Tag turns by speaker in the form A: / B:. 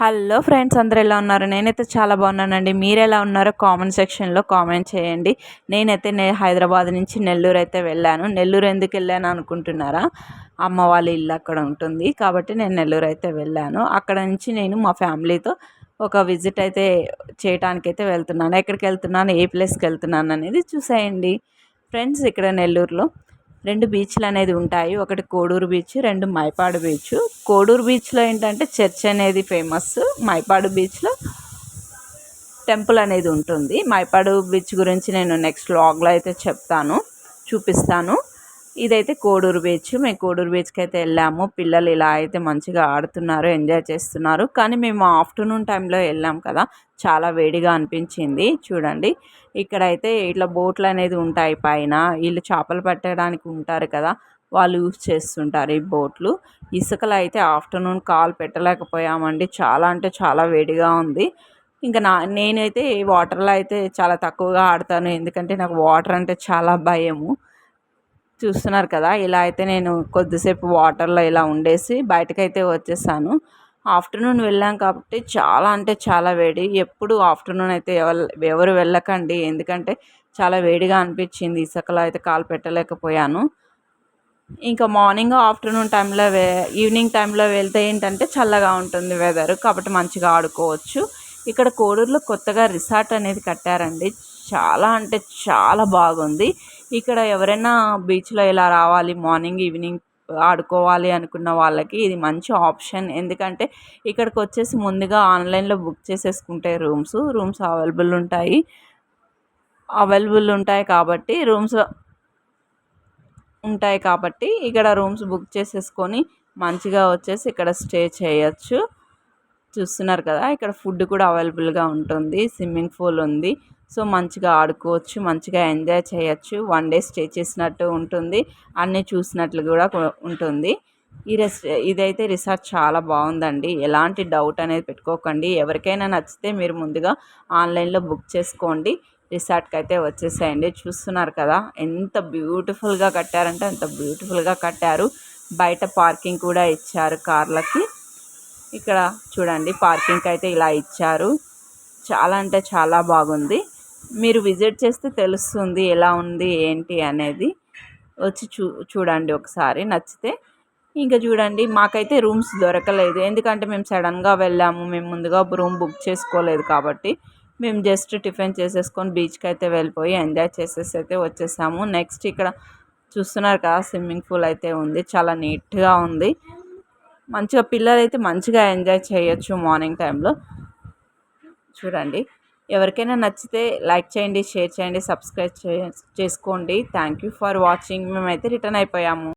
A: Hello friends, అందరూ ఎలా ఉన్నారు? నేనైతే చాలా బాగున్నానండి. మీరు ఎలా ఉన్నారో కామెంట్ సెక్షన్లో కామెంట్ చేయండి. నేనైతే హైదరాబాద్ నుంచి నెల్లూరు అయితే వెళ్ళాను. నెల్లూరు ఎందుకు వెళ్ళాను అనుకుంటున్నారా? అమ్మ వాళ్ళ ఇల్లు అక్కడ ఉంటుంది కాబట్టి నేను నెల్లూరు అయితే వెళ్ళాను. అక్కడ నుంచి నేను మా ఫ్యామిలీతో ఒక విజిట్ అయితే చేయడానికైతే వెళ్తున్నాను. ఎక్కడికి వెళ్తున్నాను, ఏ ప్లేస్కి వెళ్తున్నాను అనేది చూసేయండి ఫ్రెండ్స్. ఇక్కడ నెల్లూరులో 2 బీచ్లు అనేది ఉంటాయి. ఒకటి కోడూరు బీచ్, 2 మైపాడు బీచ్. కోడూరు బీచ్లో ఏంటంటే చర్చ్ అనేది ఫేమస్. మైపాడు బీచ్లో టెంపుల్ అనేది ఉంటుంది. మైపాడు బీచ్ గురించి నేను నెక్స్ట్ వ్లాగ్లో అయితే చెప్తాను, చూపిస్తాను. ఇదైతే కోడూరు బీచ్. మేము కోడూరు బీచ్కి అయితే వెళ్ళాము. పిల్లలు ఇలా అయితే మంచిగా ఆడుతున్నారు, ఎంజాయ్ చేస్తున్నారు. కానీ మేము ఆఫ్టర్నూన్ టైంలో వెళ్ళాం కదా, చాలా వేడిగా అనిపించింది. చూడండి, ఇక్కడైతే ఇట్లా బోట్లు అనేది ఉంటాయి పైన. వీళ్ళు చేపలు పట్టడానికి ఉంటారు కదా, వాళ్ళు యూజ్ చేస్తుంటారు ఈ బోట్లు. ఇసుకలో అయితే ఆఫ్టర్నూన్ కాలు పెట్టలేకపోయామండి. చాలా అంటే చాలా వేడిగా ఉంది. ఇంకా నేనైతే వాటర్లో అయితే చాలా తక్కువగా ఆడతాను, ఎందుకంటే నాకు వాటర్ అంటే చాలా భయము. చూస్తున్నారు కదా, ఇలా అయితే నేను కొద్దిసేపు వాటర్లో ఇలా ఉండేసి బయటకైతే వచ్చేసాను. ఆఫ్టర్నూన్ వెళ్ళాం కాబట్టి చాలా అంటే చాలా వేడి. ఎప్పుడు ఆఫ్టర్నూన్ అయితే ఎవరు వెళ్ళకండి, ఎందుకంటే చాలా వేడిగా అనిపించింది. ఇసుకలో అయితే కాలు పెట్టలేకపోయాను. ఇంకా మార్నింగ్ ఆఫ్టర్నూన్ టైంలో ఈవినింగ్ టైంలో వెళ్తే ఏంటంటే చల్లగా ఉంటుంది వెదర్, కాబట్టి మంచిగా ఆడుకోవచ్చు. ఇక్కడ కోడూరులో కొత్తగా రిసార్ట్ అనేది కట్టారండి. చాలా అంటే చాలా బాగుంది. ఇక్కడ ఎవరైనా బీచ్లో ఇలా రావాలి, మార్నింగ్ ఈవినింగ్ ఆడుకోవాలి అనుకున్న వాళ్ళకి ఇది మంచి ఆప్షన్. ఎందుకంటే ఇక్కడికి వచ్చేసి ముందుగా ఆన్లైన్లో బుక్ చేసేసుకుంటే రూమ్స్ అవైలబుల్ ఉంటాయి కాబట్టి ఇక్కడ రూమ్స్ బుక్ చేసేసుకొని మంచిగా వచ్చేసి ఇక్కడ స్టే చేయొచ్చు. చూస్తున్నారు కదా, ఇక్కడ ఫుడ్ కూడా అవైలబుల్గా ఉంటుంది. స్విమ్మింగ్ పూల్ ఉంది. సో మంచిగా ఆడుకోవచ్చు, మంచిగా ఎంజాయ్ చేయొచ్చు. 1 డే స్టే చేసినట్టు ఉంటుంది, అన్నీ చూసినట్లు కూడా ఉంటుంది. ఇదైతే రిసార్ట్ చాలా బాగుందండి. ఎలాంటి డౌట్ అనేది పెట్టుకోకండి. ఎవరికైనా నచ్చితే మీరు ముందుగా ఆన్లైన్లో బుక్ చేసుకోండి, రిసార్ట్కి అయితే వచ్చేసేయండి. చూస్తున్నారు కదా, ఎంత బ్యూటిఫుల్గా కట్టారంటే అంత బ్యూటిఫుల్గా కట్టారు. బయట పార్కింగ్ కూడా ఇచ్చారు కార్లకి. ఇక్కడ చూడండి, పార్కింగ్కి అయితే ఇలా ఇచ్చారు. చాలా అంటే చాలా బాగుంది. మీరు విజిట్ చేస్తే తెలుస్తుంది ఎలా ఉంది ఏంటి అనేది. వచ్చి చూడండి ఒకసారి, నచ్చితే. ఇంకా చూడండి, మాకైతే రూమ్స్ దొరకలేదు, ఎందుకంటే మేము సడన్గా వెళ్ళాము. మేము ముందుగా రూమ్ బుక్ చేసుకోలేదు కాబట్టి మేము జస్ట్ టిఫిన్ చేసేసుకొని బీచ్కి అయితే వెళ్ళిపోయి ఎంజాయ్ చేసేసి అయితే వచ్చేసాము. నెక్స్ట్ ఇక్కడ చూస్తున్నారు కదా, స్విమ్మింగ్ పూల్ అయితే ఉంది. చాలా నీట్గా ఉంది. మంచిగా పిల్లలు అయితే మంచిగా ఎంజాయ్ చేయొచ్చు మార్నింగ్ టైంలో. చూడండి, ఎవరికైనా నచ్చితే లైక్ చేయండి, షేర్ చేయండి, సబ్స్క్రైబ్ చేసుకోండి. Thank you for watching. మేమైతే రిటర్న్ అయిపోయాము.